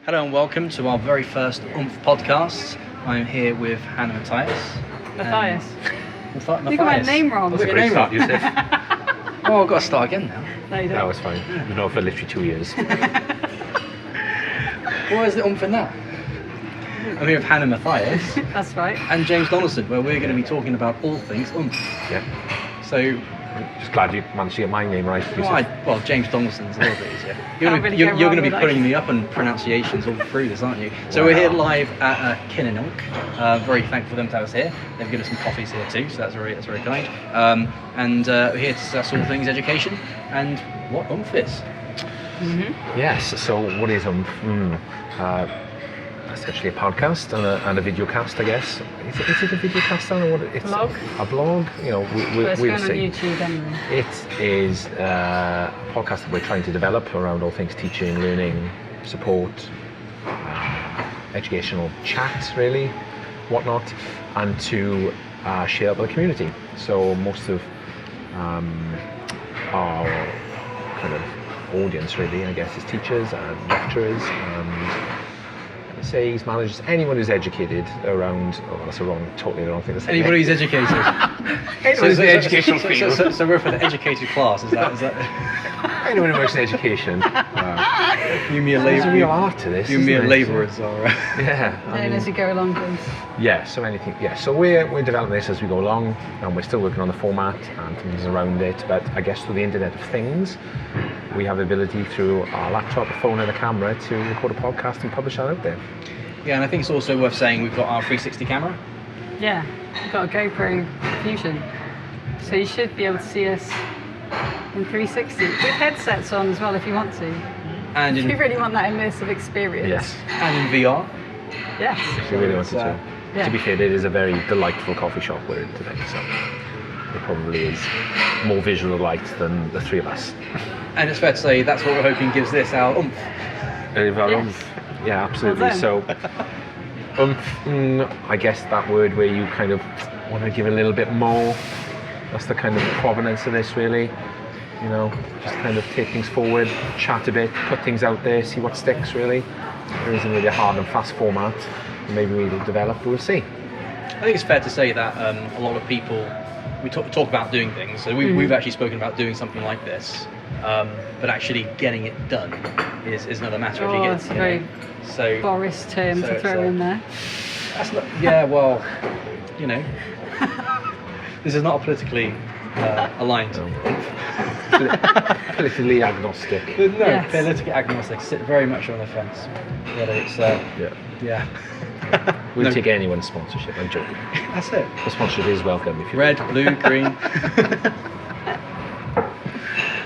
Hello and welcome to our very first Oomph podcast. I'm here with Hannah Matthias. Matthias. Matthias. You got my name wrong. That's a great start, Yusuf. Oh, I've got to start again now. No, you don't. That was fine. We've known for literally 2 years. Why is it Oomph in that? I'm here with Hannah Matthias That's right. and James Donaldson, where we're going to be talking about all things Oomph. Yeah. So, Just glad you managed to get my name right, Yusuf. well, James Donaldson's a little bit easier. Can't really You're go going to wrong be with putting that. me up on pronunciations all through this, aren't you? So we're here live at Kinninilk. Very thankful for them to have us here. They've given us some coffees here too, so that's very kind. And we're here to discuss all things education and what Oomph is. Yes, so what is Oomph? Essentially a podcast and a video cast, I guess. Is it a video cast or what? It's Vlog? A vlog, you know, But it's we'll going on see. YouTube anyway. It is a podcast that we're trying to develop around all things teaching, learning, support, educational chat, really, whatnot, and to share with the community. So most of our kind of audience, really, I guess, is teachers and lecturers and SAs, managers, anyone who's educated around. Oh, that's totally the wrong thing to say. Anybody who's educated. Anyone who's in the educational field. So we're for the educated class, is that? Anyone who works in education. You mere There's a real labour. art to this. You isn't mere there? labourers are. Yeah. I Learn mean, as you go along, please. yeah. So anything. Yeah. So we're developing this as we go along, and we're still working on the format and things around it. But I guess through the Internet of Things, we have the ability through our laptop, a phone, and a camera to record a podcast and publish that out there. Yeah, and I think it's also worth saying we've got our 360 camera. Yeah, we've got a GoPro Fusion. So you should be able to see us in 360 with headsets on as well if you want to. And If in, you really want that immersive experience. Yes. and in VR. Yes. If you really wanted So, to. yeah. To be fair, it is a very delightful coffee shop we're in today, so it probably is more visual light than the three of us. And it's fair to say that's what we're hoping gives this our oomph. Yes. Yeah, absolutely. Well So, I guess that word where you kind of want to give a little bit more. That's the kind of provenance of this, really. You know, just kind of take things forward, chat a bit, put things out there, see what sticks. Really, there isn't really a hard and fast format. Maybe we'll develop. We'll see. I think it's fair to say that a lot of people, we talk about doing things, so we've actually spoken about doing something like this, but actually getting it done is another matter. Oh, that's a very so Boris term to throw in there. That's not, yeah, well, you know, this is not a politically aligned. Politically agnostic. No, Yes. politically agnostic, sit very much on the fence. Whether it's, yeah. We'll No. take anyone's sponsorship. I'm joking. That's it. The sponsorship is welcome if you Red, blue, green.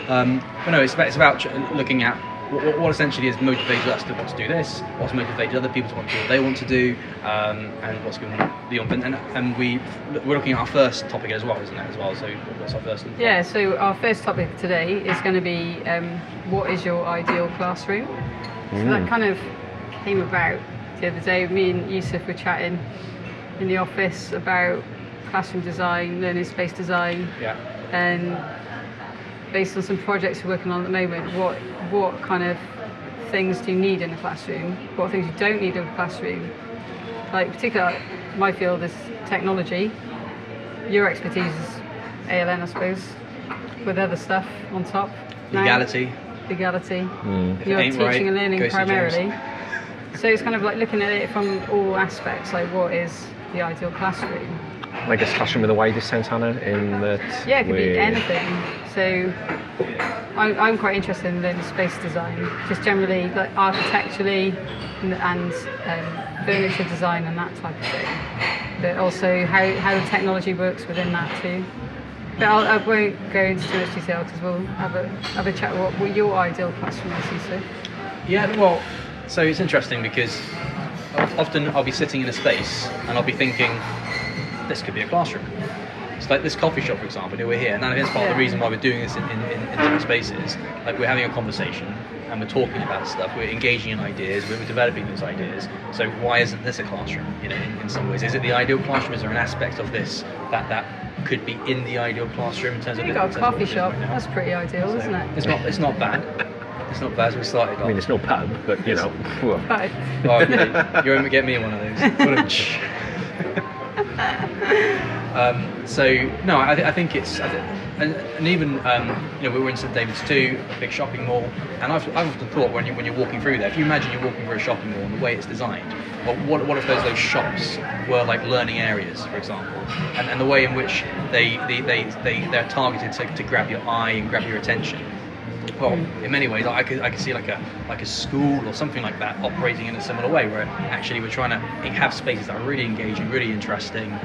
But no, it's about looking at what essentially has motivated us to want to do this, what's motivated other people to want to do what they want to do, and what's going on beyond. And we're looking at our first topic as well, isn't it? As well. So what's our first? Yeah, so our first topic today is going to be what is your ideal classroom? So that kind of came about the other day. Me and Yusuf were chatting in the office about classroom design, learning space design, Yeah. and based on some projects we're working on at the moment, what kind of things do you need in a classroom? What things you don't need in a classroom? Like, particularly my field is technology. Your expertise is ALN, I suppose, with other stuff on top. now. Legality. Legality. If it You're ain't teaching right, and learning goes to James. primarily. So it's kind of like looking at it from all aspects, like what is the ideal classroom? I guess classroom in the widest sense, Hannah, in that. Yeah, it could be we're- anything. So I'm quite interested in learning space design, just generally like architecturally and furniture design and that type of thing. But also how technology works within that too. But I won't go into too much detail because we'll have a chat about what your ideal classroom is, Yusuf. Yeah, well, so it's interesting because often I'll be sitting in a space and I'll be thinking, this could be a classroom. It's like this coffee shop, for example, we're here, and that's part of the reason why we're doing this in different spaces. Like, we're having a conversation and we're talking about stuff, we're engaging in ideas, we're developing those ideas. So why isn't this a classroom, in some ways? Is it the ideal classroom? Is there an aspect of this that could be in the ideal classroom in terms of... You've got a coffee shop, that's pretty ideal, isn't it? It's not bad. It's not bad as we started. I mean, it's no pub, but you know. Right. Oh, yeah, you won't get me one of those. So no, I think it's, and even you know, we were in St David's too, a big shopping mall, and I've often thought when you're walking through there, if you imagine you're walking through a shopping mall and the way it's designed, well, what if those shops were like learning areas, for example, and the way in which they're targeted to grab your eye and grab your attention. Well, in many ways, I could see like a school or something like that operating in a similar way, where actually we're trying to have spaces that are really engaging, really interesting,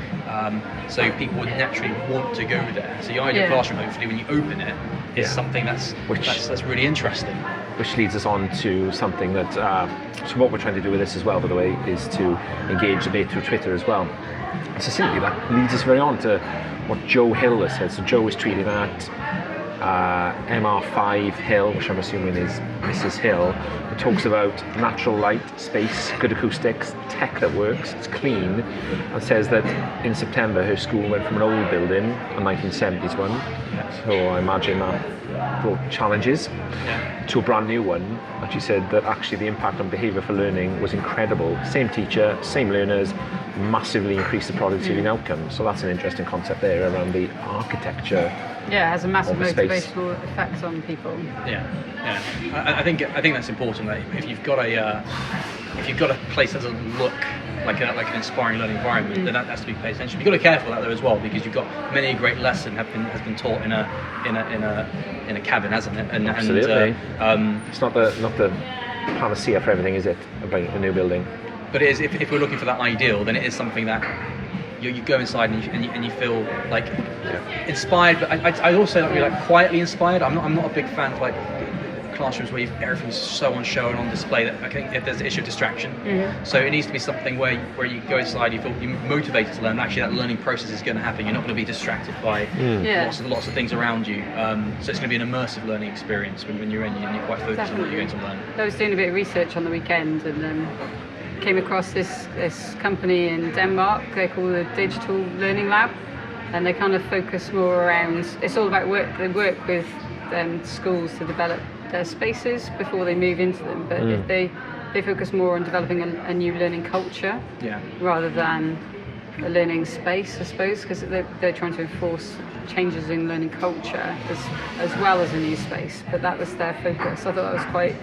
so people would naturally want to go there. So the idea of classroom, hopefully, when you open it, is something that's really interesting. Which leads us on to something that, so what we're trying to do with this as well, by the way, is to engage debate through Twitter as well. So simply that leads us very on to what Joe Hill has said. So Joe is tweeting at MR5 Hill, which I'm assuming is Mrs. Hill, who talks about natural light, space, good acoustics, tech that works, it's clean, and says that in September her school went from an old building, a 1970s one, so I imagine that brought challenges, to a brand new one, and she said that actually the impact on behaviour for learning was incredible. Same teacher, same learners, massively increased the productivity and outcomes. So that's an interesting concept there around the architecture. Yeah, it has a massive space. motivational effect on people. Yeah. I think that's important. That if you've got a place that doesn't look like an inspiring learning environment, then that has to be paid attention. You've got to be careful of that though as well, because you've got many a great lesson has been taught in a cabin, hasn't it? And, absolutely. It's not the panacea for everything, is it? About a new building. But it is. If we're looking for that ideal, then it is something that you go inside and you feel like inspired. But I also like to be like quietly inspired. I'm not a big fan of like classrooms where everything's so on show and on display that I think if there's an issue of distraction. So it needs to be something where you go inside, you feel you're motivated to learn. Actually, that learning process is going to happen. You're not going to be distracted by lots of things around you. So it's going to be an immersive learning experience when you're in and you're quite focused on what you're going to learn. I was doing a bit of research on the weekend and came across this company in Denmark. They're called the Digital Learning Lab, and they kind of focus more around. It's all about work. They work with schools to develop their spaces before they move into them, but if they focus more on developing a new learning culture rather than a learning space, I suppose, because they're trying to enforce changes in learning culture as well as a new space. But that was their focus. I thought that was quite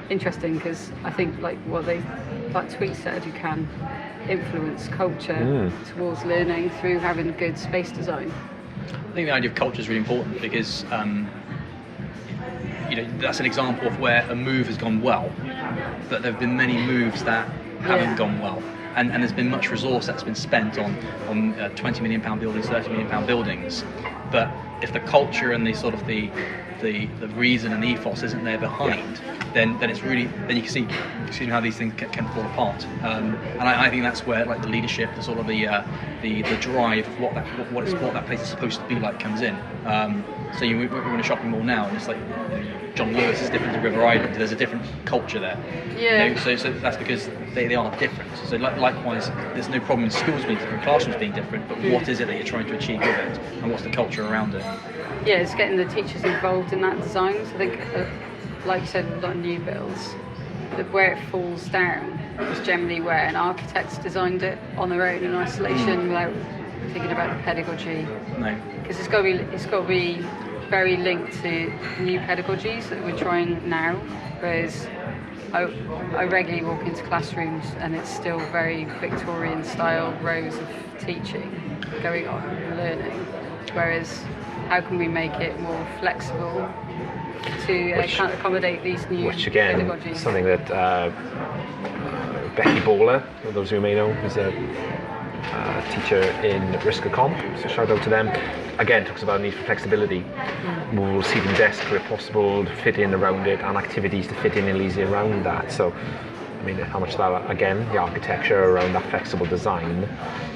interesting, because I think like tweet said, you can influence culture towards learning through having good space design. I think the idea of culture is really important, because that's an example of where a move has gone well, but there have been many moves that haven't gone well, and there's been much resource that's been spent on £20 million buildings, £30 million buildings, but if the culture and the sort of the reason and the ethos isn't there behind, then it's really, then you can see how these things can fall apart. And I think that's where like the leadership, the sort of the drive of what that place is supposed to be like comes in. So we're in a shopping mall now, and it's like John Lewis is different to River Island. There's a different culture there. Yeah. So that's because they are different. So likewise, there's no problem in schools being different, classrooms being different, but what is it that you're trying to achieve with it, and what's the culture around it? Yeah, it's getting the teachers involved in that design. So I think, like you said, a lot of new builds, where it falls down is generally where an architect's designed it on their own in isolation without thinking about the pedagogy. No. Because it's got to be very linked to new pedagogies that we're trying now. Whereas I regularly walk into classrooms and it's still very Victorian style rows of teaching going on and learning. Whereas how can we make it more flexible to accommodate these new pedagogies? Something that Becky Bowler, for those who may know, is a teacher in Risk of Comp, so shout out to them. Again, talks about the need for flexibility, more seating desks where possible to fit in around it, and activities to fit in easily around that. So I mean, how much that, again, the architecture around that flexible design,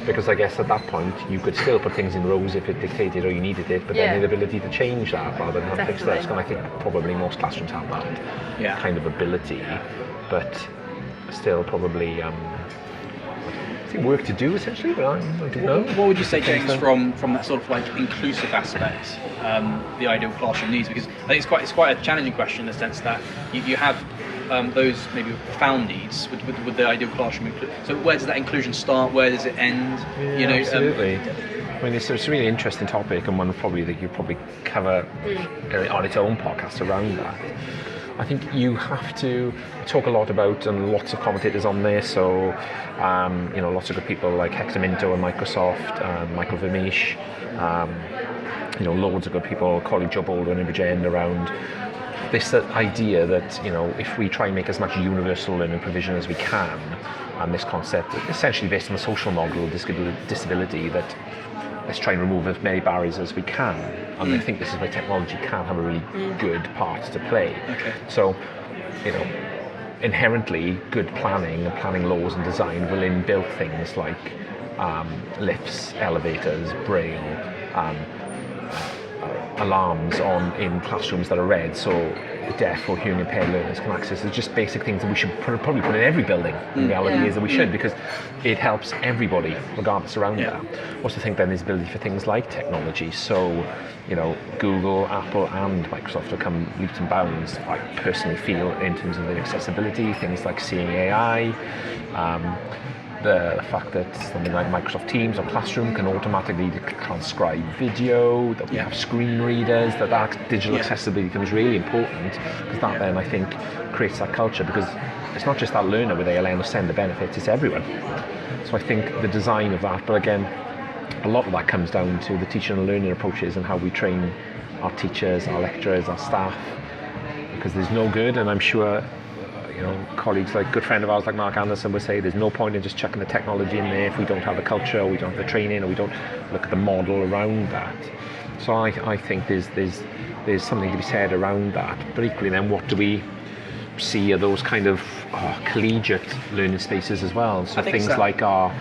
because I guess at that point you could still put things in rows if it dictated or you needed it, but then the ability to change that rather than have fixed desks, and I think probably most classrooms have that kind of ability, but still probably work to do essentially, but I don't know. What would you say, James, from that sort of like inclusive aspect, the ideal classroom needs? Because I think it's quite a challenging question in the sense that you have those maybe profound needs with the ideal classroom. So where does that inclusion start? Where does it end? Yeah, absolutely. I mean, it's a really interesting topic, and one probably that you probably cover on its own podcast around that. I think you have to talk a lot about, and lots of commentators on this, so lots of good people like Hector Minto and Microsoft, Michael Vermeesh, loads of good people, colleague Joe Baldwin and Virgin, around this idea that, if we try and make as much universal learning provision as we can, and this concept essentially based on the social model of disability, that let's try and remove as many barriers as we can. And I think this is where technology can have a really good part to play. Okay. So, inherently good planning and planning laws and design will inbuilt things like lifts, elevators, braille, alarms in classrooms that are red, so deaf or hearing impaired learners can access. It's just basic things that we should probably put in every building. The reality is that we should, because it helps everybody regardless around that. Also think then there's ability for things like technology. So, Google, Apple and Microsoft have come leaps and bounds, I personally feel, in terms of their accessibility, things like seeing AI, the fact that something like Microsoft Teams or Classroom can automatically transcribe video, that we have screen readers, that digital accessibility becomes really important, because that then, I think, creates that culture, because it's not just that learner where they understand the benefits, it's everyone. So I think the design of that, but again, a lot of that comes down to the teaching and learning approaches and how we train our teachers, our lecturers, our staff, because there's no good, and I'm sure colleagues like good friend of ours like Mark Anderson would say there's no point in just chucking the technology in there if we don't have the culture, or we don't have the training, or we don't look at the model around that. So I think there's something to be said around that. But equally then, what do we see are those kind of collegiate learning spaces as well? So things like our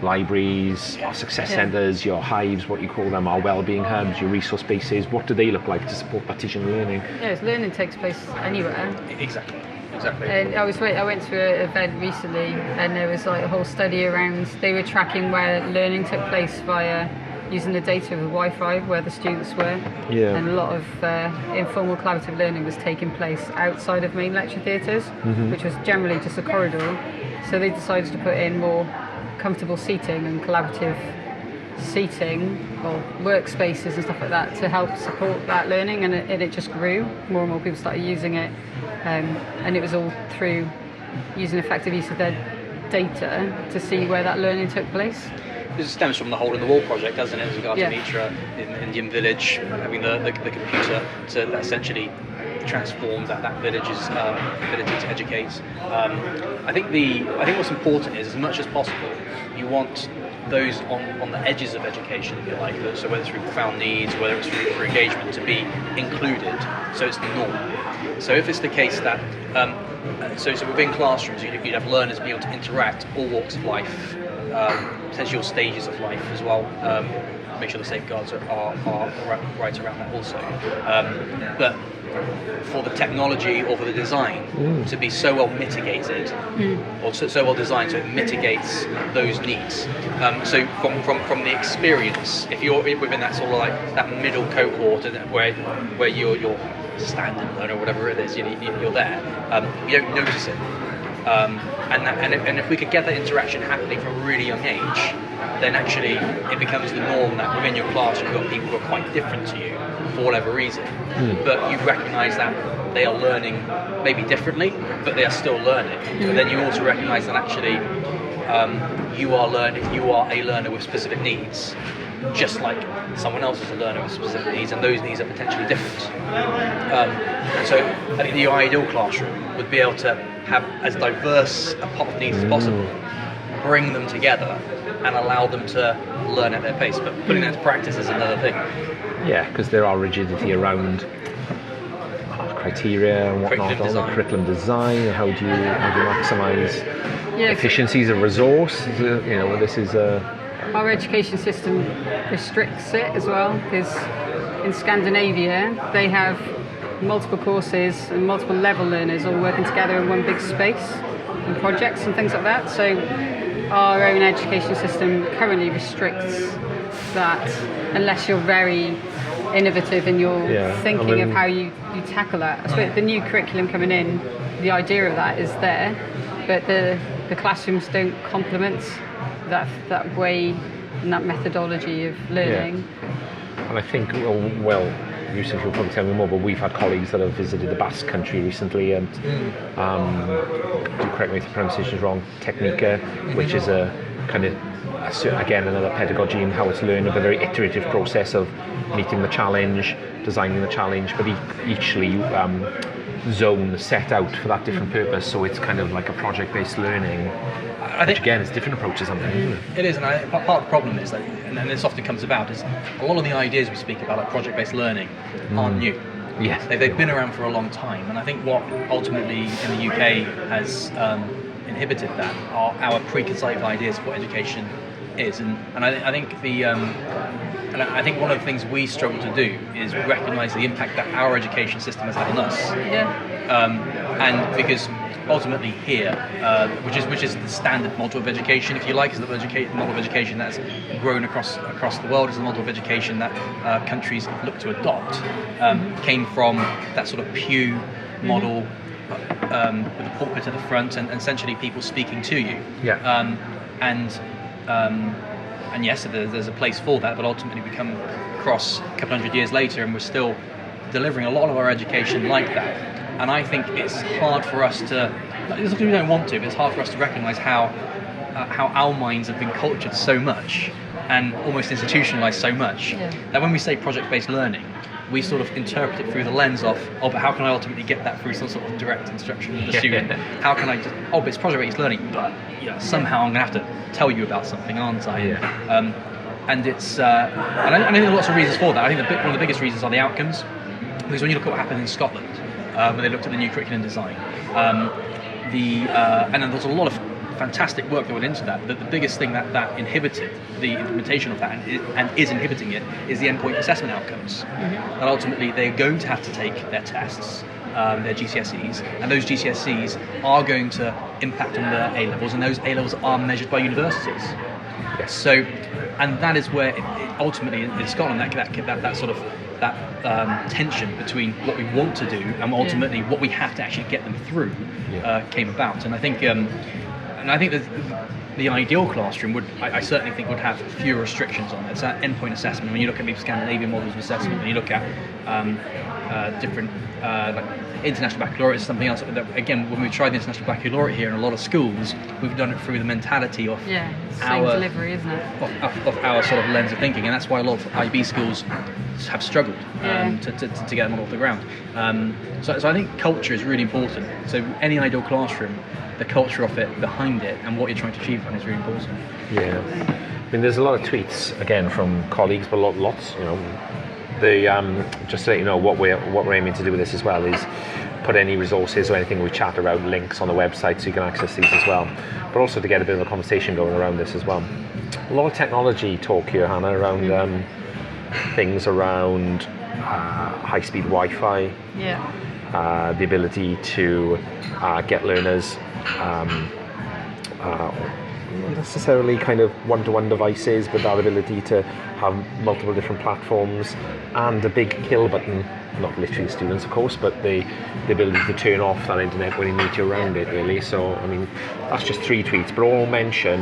libraries, our success centres, your hives, what you call them, our wellbeing hubs, your resource bases, what do they look like to support that teaching and learning? Yes, learning takes place anywhere. Exactly. And I went to an event recently, and there was like a whole study around, they were tracking where learning took place via using the data of the Wi-Fi where the students were. Yeah. And a lot of informal collaborative learning was taking place outside of main lecture theatres, which was generally just a corridor. So they decided to put in more comfortable seating and collaborative seating or workspaces and stuff like that to help support that learning, and it just grew. More and more people started using it, and it was all through using effective use of their data to see where that learning took place. This stems from the Hole in the Wall project, doesn't it? As regards to Mitra in Indian village, having the computer to essentially transform that village's ability to educate. I think what's important is, as much as possible, you want those on the edges of education, if you like, so whether it's through profound needs, whether it's through engagement, to be included, so it's the norm. So if it's the case that, so within classrooms, you'd have learners be able to interact all walks of life, potentially all stages of life as well. Make sure the safeguards are right around that also. But for the technology or for the design to be so well mitigated, or so well designed so it mitigates those needs. So from the experience, if you're within that sort of like that middle cohort, where you're standing learner or whatever it is, you're there, you don't notice it. And if we could get that interaction happening from a really young age, then actually it becomes the norm that within your class you've got people who are quite different to you for whatever reason, but you recognise that they are learning maybe differently, but they are still learning. But then you also recognise that actually you are a learner with specific needs, just like someone else is a learner with specific needs, and those needs are potentially different. And so I think the ideal classroom would be able to have as diverse a pot of needs as possible, bring them together and allow them to learn at their pace. But putting that into practice is another thing. Yeah, because there are rigidity around criteria and whatnot, on the curriculum design. How do you maximise efficiencies of resource? This is our education system restricts it as well, because in Scandinavia they have multiple courses and multiple level learners all working together in one big space and projects and things like that. So our own education system currently restricts that unless you're very innovative in your thinking of how you tackle that. I suppose the new curriculum coming in, the idea of that is there, but the classrooms don't complement that way and that methodology of learning. And I think, well, Yusuf, you'll probably tell me more, but we've had colleagues that have visited the Basque Country recently, and do correct me if the pronunciation is wrong, Technica, which is a kind of, again, another pedagogy in how it's learned, of a very iterative process of meeting the challenge, designing the challenge, but each zone set out for that different purpose, so it's kind of like a project-based learning. I think, again, it's different approaches, isn't it? It is, and part of the problem is that, and this often comes about, is a lot of the ideas we speak about, like project-based learning, aren't new. Yes. They've been around for a long time, and I think what ultimately in the UK has inhibited that are our preconceived ideas of what education is, and I think and I think one of the things we struggle to do is recognise the impact that our education system has had on us. And because ultimately here, which is the standard model of education, if you like, is the model of education that's grown across the world, is the model of education that countries look to adopt, came from that sort of pew model with the pulpit at the front and essentially people speaking to you. And yes, there's a place for that, but ultimately we come across a couple hundred years later and we're still delivering a lot of our education like that. And I think it's hard for us to, it's not that we don't want to, but it's hard for us to recognise how our minds have been cultured so much and almost institutionalised so much that when we say project-based learning, we sort of interpret it through the lens of, but how can I ultimately get that through some sort of direct instruction with the student? How can I just, but it's project-based learning, but somehow I'm going to have to tell you about something, aren't I? And it's, and I think there are lots of reasons for that. I think one of the biggest reasons are the outcomes, because when you look at what happened in Scotland, when they looked at the new curriculum design, and then there's a lot of fantastic work that went into that. But the biggest thing that inhibited the implementation of that and is inhibiting it is the endpoint assessment outcomes. That ultimately they're going to have to take their tests, their GCSEs, and those GCSEs are going to impact on their A-levels, and those A-levels are measured by universities. Yes. So, and that is where it ultimately in Scotland that sort of tension between what we want to do and ultimately what we have to actually get them through came about. And I think that the ideal classroom I certainly think would have fewer restrictions on it. It's that endpoint assessment. When you look at maybe Scandinavian models of assessment, when you look at different like international baccalaureate is something else. That, again, when we tried the international baccalaureate here in a lot of schools, we've done it through the mentality of same delivery, isn't it? Of our sort of lens of thinking, and that's why a lot of IB schools have struggled to get them off the ground. So I think culture is really important. So any ideal classroom, the culture of it, behind it, and what you're trying to achieve on is really important. Yeah, I mean, there's a lot of tweets again from colleagues, but lots. Just to let you know what we're aiming to do with this as well is put any resources or anything we chat about, links on the website so you can access these as well. But also to get a bit of a conversation going around this as well. A lot of technology talk here, Hannah, around things around high-speed Wi-Fi. The ability to get learners not necessarily kind of one-to-one devices, but that ability to have multiple different platforms and a big kill button, not literally students of course, but the ability to turn off that internet when you need to around it really. So I mean, that's just 3 tweets, but all mention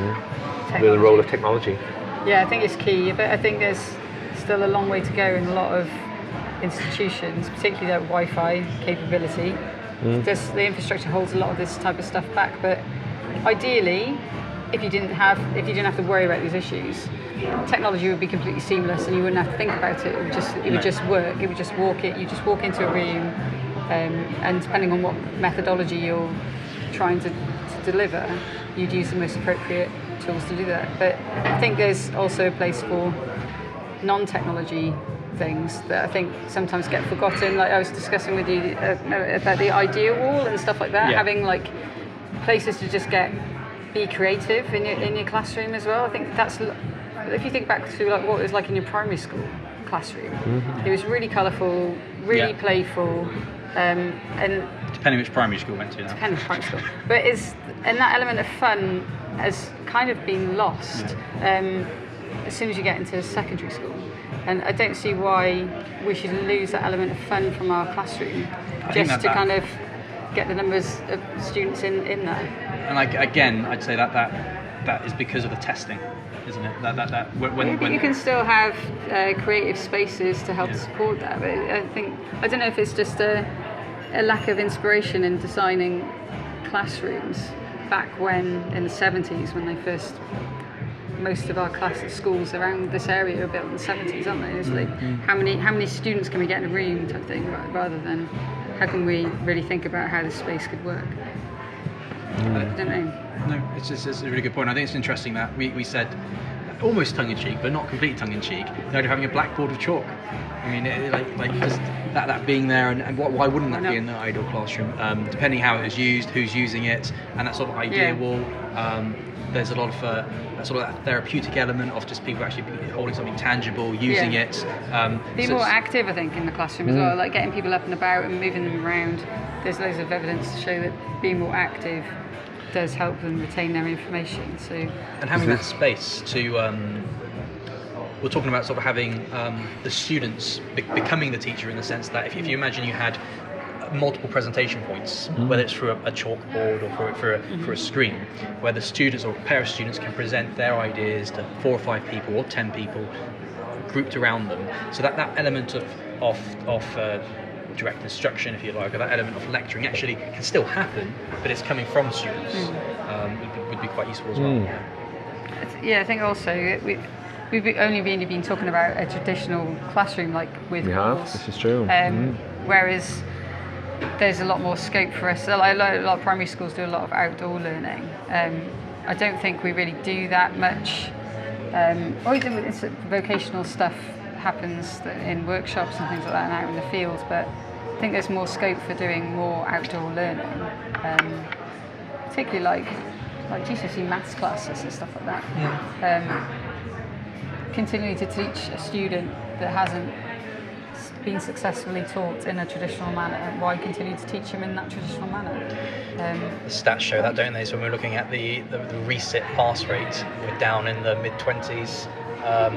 the role of technology. I think it's key, but I think there's still a long way to go in a lot of institutions, particularly their Wi-Fi capability. The infrastructure holds a lot of this type of stuff back, but ideally, if you didn't have to worry about these issues, technology would be completely seamless, and you wouldn't have to think about it. It would just work. It would just walk it. You just walk into a room, and depending on what methodology you're trying to deliver, you'd use the most appropriate tools to do that. But I think there's also a place for non-technology things that I think sometimes get forgotten. Like I was discussing with you about the idea wall and stuff like that, having like places to just be creative in your classroom as well. I think that's, if you think back to like what it was like in your primary school classroom, it was really colourful, really playful, and Depending which primary school went to now. Depends on primary school. But and that element of fun has kind of been lost as soon as you get into secondary school. And I don't see why we should lose that element of fun from our classroom just to kind of get the numbers of students in there. And again, I'd say that is because of the testing, isn't it? When you can still have creative spaces to help support that. But I don't know if it's just a lack of inspiration in designing classrooms back when in the 70s when they first. Most of our schools around this area were built in the 70s, aren't they? It's like how many students can we get in a room type thing, rather than how can we really think about how the space could work. I don't know. No, it's a really good point. I think it's interesting that we said, almost tongue-in-cheek, but not completely tongue-in-cheek, the idea of having a blackboard of chalk. I mean, like just that being there, and why wouldn't that be in the ideal classroom? Depending how it is used, who's using it, and that sort of idea wall. There's a lot of sort of that therapeutic element of just people actually holding something tangible, using it. Be more active, I think, in the classroom as well, like getting people up and about and moving them around. There's loads of evidence to show that being more active does help them retain their information. So and having that space to we're talking about sort of having the students becoming the teacher, in the sense that if you imagine you had multiple presentation points, whether it's through a chalkboard or for a screen, where the students or a pair of students can present their ideas to 4 or 5 people or 10 people grouped around them. So that element of direct instruction, if you like, or that element of lecturing actually can still happen, but it's coming from students. Would be quite useful as well. Yeah, I think also we've only really been talking about a traditional classroom like with walls. This is true. Whereas there's a lot more scope for us. A lot of primary schools do a lot of outdoor learning. I don't think we really do that much. It's vocational stuff happens in workshops and things like that and out in the fields, but I think there's more scope for doing more outdoor learning, particularly like GCSE maths classes and stuff like that. Continuing to teach a student that hasn't been successfully taught in a traditional manner, why continue to teach them in that traditional manner? The stats show that, don't they? So when we're looking at the resit pass rate, we're down in the mid-20s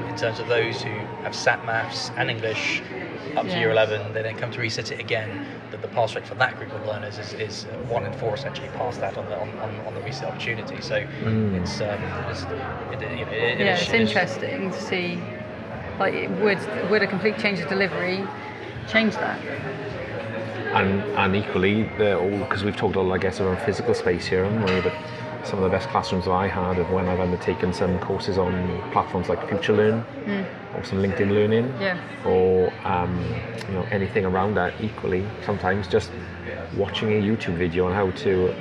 in terms of those who have sat maths and English up to year 11. They then come to resit it again. The pass rate for that group of learners is 1 in 4 essentially past that on the resit opportunity. So it's interesting to see. Like, would a complete change of delivery change that? And equally, because we've talked a lot, I guess, around physical space here, haven't we? But some of the best classrooms that I had of when I've undertaken some courses on platforms like Future Learn or some LinkedIn Learning, or anything around that. Equally, sometimes just watching a YouTube video on how to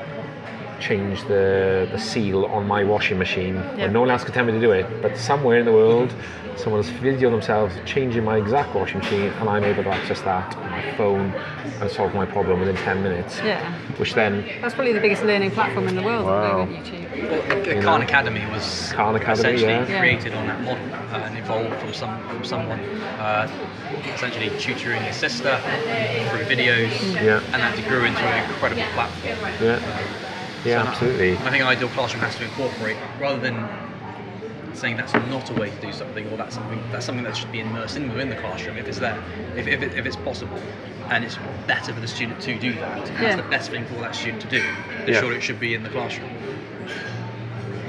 change the seal on my washing machine. Well, no one else can tell me to do it, but somewhere in the world someone has videoed themselves changing my exact washing machine, and I'm able to access that on my phone and solve my problem within 10 minutes. Which then... That's probably the biggest learning platform in the world at the moment, YouTube. Khan Academy was essentially created on that model and evolved from someone essentially tutoring his sister through videos, and that grew into an incredible platform. Yeah, absolutely. I think an ideal classroom has to incorporate, rather than saying that's not a way to do something, or that's something that should be immersed in within the classroom if it's there, if it's possible, and it's better for the student to do that. That's the best thing for that student to do. Then surely it should be in the classroom,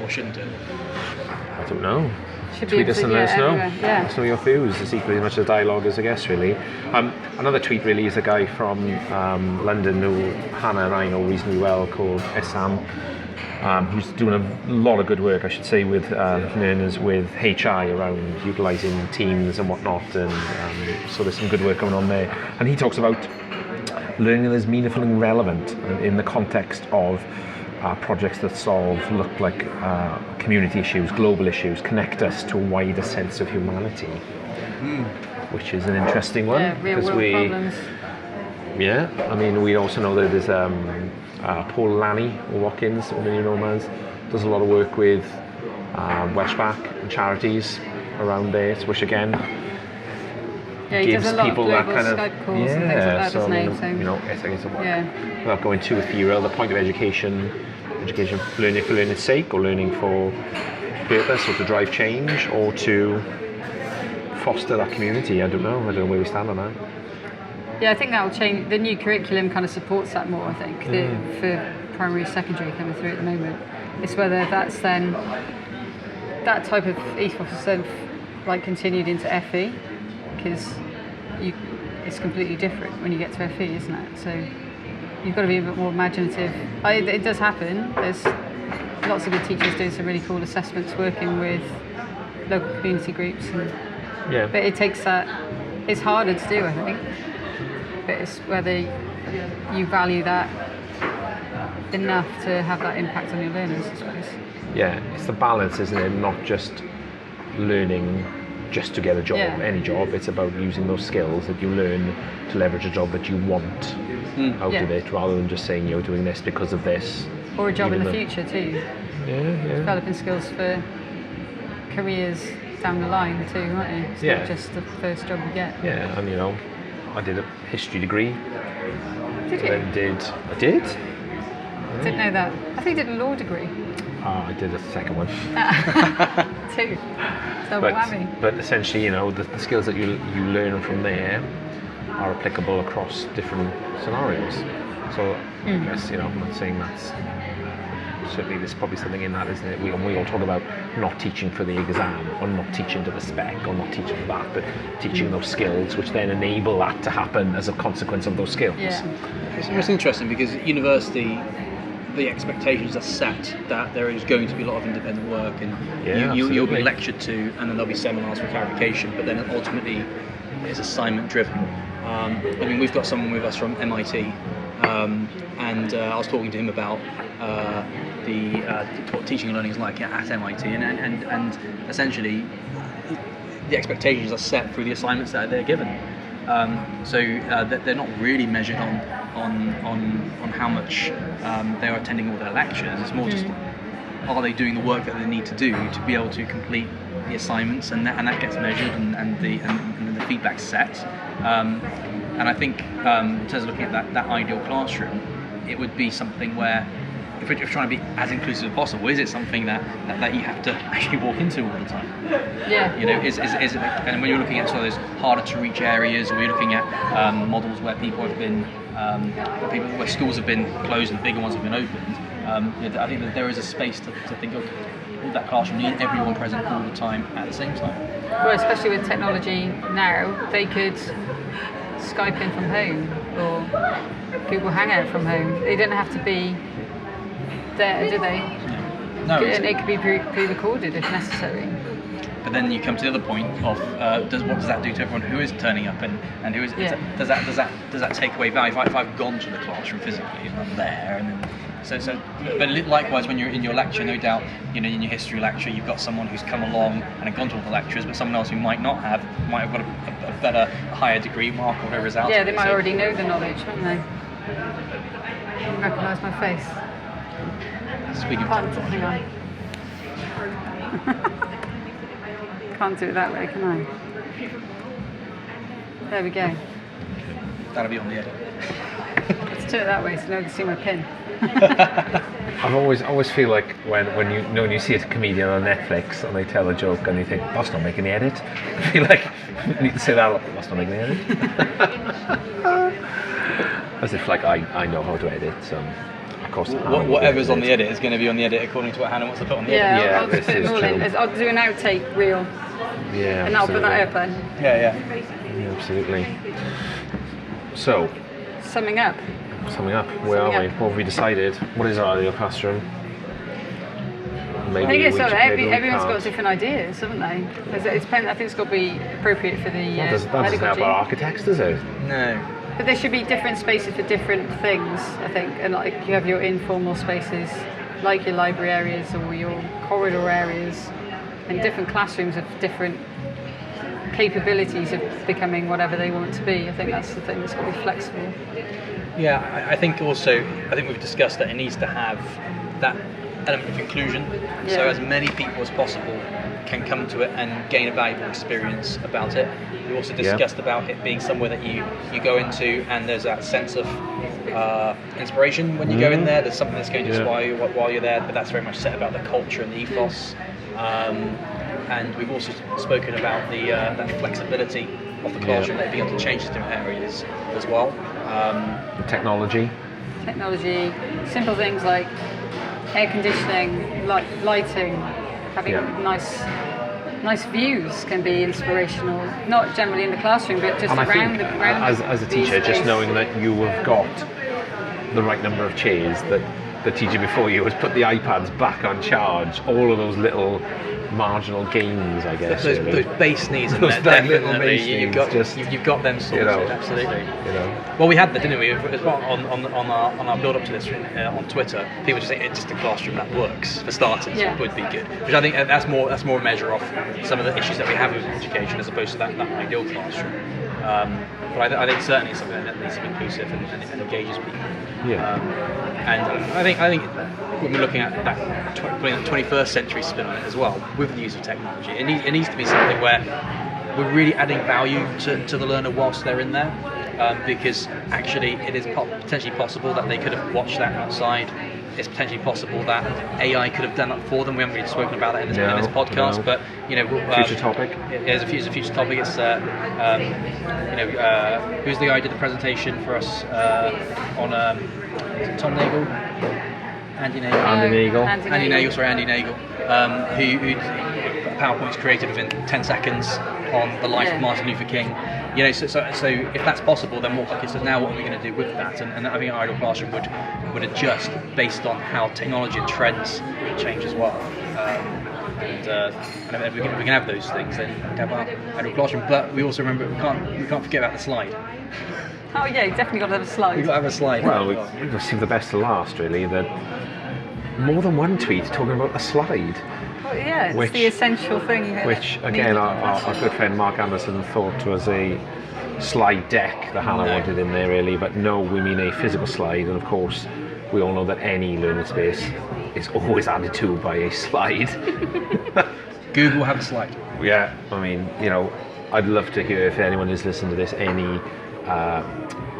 or shouldn't it? I don't know. Should tweet us and let us know. Let us know your views. It's equally as much a dialogue as a guest, really. Another tweet really is a guy from London who Hannah and I know reasonably well, called Essam, who's doing a lot of good work, I should say, with learners with HI around utilising Teams and whatnot, and so there's some good work going on there. And he talks about learning that is meaningful and relevant in the context of projects that look like community issues, global issues, connect us to a wider sense of humanity, which is an interesting one. Real world problems. I mean, we also know that there's Paul Lanny or Watkins, or many know him as, does a lot of work with Welshback and charities around there, which again, Yeah, he does gives a lot of people that global kind of Skype calls and things like that, so, doesn't he? So, you know, I think it's a work. yeah. Without going too ethereal, the point of education, learning for learning's sake, or learning for purpose, or to drive change, or to foster that community. I don't know where we stand on that. Yeah, I think that will change. The new curriculum kind of supports that more, I think, for primary, secondary coming through at the moment. It's whether that's then, that type of ethos is then like continued into FE, because it's completely different when you get to FE, isn't it? So you've got to be a bit more imaginative. It does happen. There's lots of good teachers doing some really cool assessments, working with local community groups. Yeah. But it takes that, it's harder to do, I think. But it's whether you value that enough to have that impact on your learners, I suppose. Yeah, it's the balance, isn't it? Not just learning just to get a job, any job. It's about using those skills that you learn to leverage a job that you want out of it, rather than just saying you're doing this because of this. Or a job in the future too. Yeah. Developing skills for careers down the line too, aren't you? It's not just the first job you get. Yeah, and you know, I did a history degree. Did you? I did. Didn't know that. I think you did a law degree. I did a second one. Too. So whammy. But essentially, you know, the skills that you learn from there are applicable across different scenarios. So I guess, you know, I'm not saying that's, certainly there's probably something in that, isn't it? We all talk about not teaching for the exam, or not teaching to the spec, or not teaching for that, but teaching those skills which then enable that to happen as a consequence of those skills. Yeah. It's interesting because at university, the expectations are set that there is going to be a lot of independent work, and you'll be lectured to, and then there'll be seminars for clarification, but then ultimately it's assignment driven. I mean, we've got someone with us from MIT, and I was talking to him about what teaching and learning is like at MIT, and essentially the expectations are set through the assignments that they're given. So they're not really measured on how much they are attending all their lectures. It's more just, are they doing the work that they need to do to be able to complete the assignments, and that gets measured, and then the feedback's set. And I think in terms of looking at that ideal classroom, it would be something where, if we're trying to be as inclusive as possible, is it something that you have to actually walk into all the time? Yeah. You know, is it, and when you're looking at sort of those harder to reach areas, or you're looking at models where people have been, where schools have been closed and bigger ones have been opened, I think that there is a space to think of that classroom need everyone present all the time at the same time. Well, especially with technology now, they could Skype in from home or Google Hangout from home. They don't have to be there, do they? No. And it could be pre-recorded if necessary. But then you come to the other point of what does that do to everyone who is turning up, and who is does that take away value? If I've gone to the classroom physically and I'm there, and then but likewise when you're in your lecture, no doubt, you know, in your history lecture you've got someone who's come along and gone to all the lectures, but someone else who might have got a better, higher degree mark or whatever is out. Yeah, they might already know the knowledge, wouldn't they? Recognise my face. Speaking of Hang on. Can't do it that way, can I? There we go. That'll be on the edit. Let's do it that way so no one can see my pin. I've always feel like when you see a comedian on Netflix and they tell a joke and you think, that's not making the edit. I feel like you need to say that, that's not making the edit. As if like I know how to edit, so of course whatever's on the edit is going to be on the edit according to what Hannah wants to put on the edit. I'll just put it all in. I'll do an outtake reel. Yeah, and I'll put that up then. Yeah, absolutely. So, summing up, where are we? What have we decided? What is our ideal classroom? I think it's sort of everyone's got different ideas, haven't they? It depends. I think it's got to be appropriate for the that doesn't help our architects, does it? No. But there should be different spaces for different things, I think. And like you have your informal spaces, like your library areas or your corridor areas, and different classrooms have different capabilities of becoming whatever they want to be. I think that's the thing, it's got to be flexible. Yeah, I think we've discussed that it needs to have that element of inclusion, Yeah. so as many people as possible can come to it and gain a valuable experience about it. We also discussed about it being somewhere that you go into and there's that sense of inspiration when you go in there. There's something that's going to inspire you while you're there, but that's very much set about the culture and the ethos. And we've also spoken about the that flexibility of the classroom, being able to change to different areas as well. Technology. Technology, simple things like air conditioning, lighting, having nice views can be inspirational. Not generally in the classroom, but just And I around think, the around as a teacher, just knowing that you have got the right number of chairs, that the teacher before you has put the iPads back on charge, all of those little marginal gains, I guess. Those base needs in there, definitely. You've got them sorted, absolutely. Well, we had that, didn't we? On our build up to this on Twitter, people just say it's just a classroom that works for starters. Would be good, which I think that's more a measure of some of the issues that we have with education as opposed to that ideal classroom. But I think certainly it's something that needs to be inclusive and engages people. And I think when we're looking at putting that 21st century spin on it as well, with the use of technology, it needs to be something where we're really adding value to the learner whilst they're in there, because actually it is potentially possible that they could have watched that outside. It's potentially possible that AI could have done that for them. We haven't really spoken about that in this podcast, but future topic. It's a future topic. It's who's the guy who did the presentation for us on Tom Nagel, Andy Nagel, Andy Nagel, who PowerPoint's created within 10 seconds on the life of Martin Luther King. So if that's possible, then so now what are we going to do with that? And I think our Idle Classroom would adjust based on how technology and trends change as well. And if we can have those things, then we have our Idle Classroom. But we also remember we can't forget about the slide. Oh yeah, you definitely got to have a slide. We've got to have a slide. Well, we've received the best to last, really. That more than one tweet talking about a slide. Well, yeah, it's the essential thing. Which, again, our good friend Mark Anderson thought was a slide deck that Hannah wanted in there, really. But no, we mean a physical slide. And of course, we all know that any learning space is always added to by a slide. Google have a slide. Yeah, I mean, I'd love to hear if anyone is listening to this, any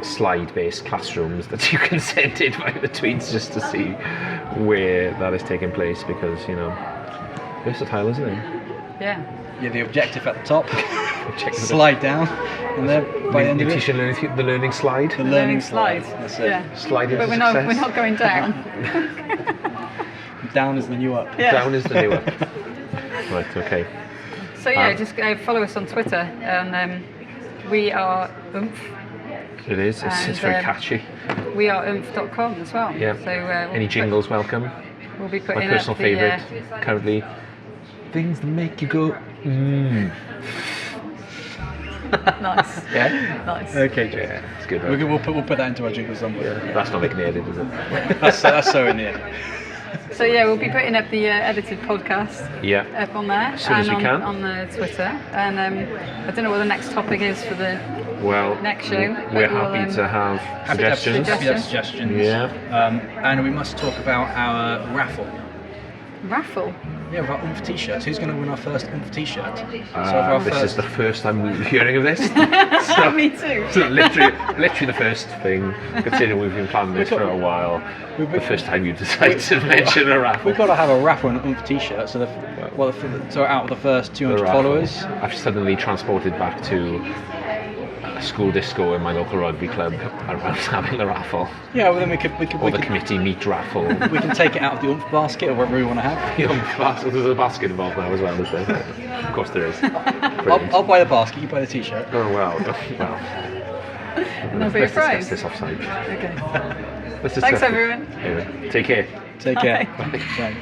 slide-based classrooms that you can send in by the tweets just to see where that is taking place, because versatile, isn't it? Yeah. The objective at the top, slide down, and then by the end of it, the learning slide. The learning slide. That's it. Yeah. Slide into But we're not going down. Down is the new up. Yeah. Down is the new up. Right. Okay. So just follow us on Twitter, and we are Oomph. It is. It's very catchy. We are oomph.com as well. Yeah. So any jingles welcome. We'll be putting my personal up the, favourite currently. Things that make you go. Nice. Yeah. Nice. Okay, Jay. Yeah, it's good. Right? We'll put that into our jingle somewhere. Yeah. That's not making the edit, is it? that's so in the edit. So we'll be putting up the edited podcast up on there, as soon as we can, on the Twitter. And I don't know what the next topic is for the next show. We're happy to have suggestions. Yeah. And we must talk about our raffle. Raffle? Yeah, with our Oomph t-shirts. Who's going to win our first Oomph t-shirt? This is the first time we're hearing of this. Me too. So literally the first thing, considering we've been planning this for a while, the first time you decide to mention a raffle. We've got to have a raffle on an Oomph t-shirt, so out of the first 200 followers. I've suddenly transported back to a school disco in my local rugby club around having the raffle. Yeah, well then we could the committee meet raffle. We can take it out of the Oomph basket or whatever we want to have. The Oomph basket. There's a basket involved now as well, is there? Of course there is. I'll buy the basket, you buy the t-shirt. Oh well. There'll be a prize. Let's discuss this offside. Okay. Thanks everyone. Anyway, take care. Take care. Bye. Bye.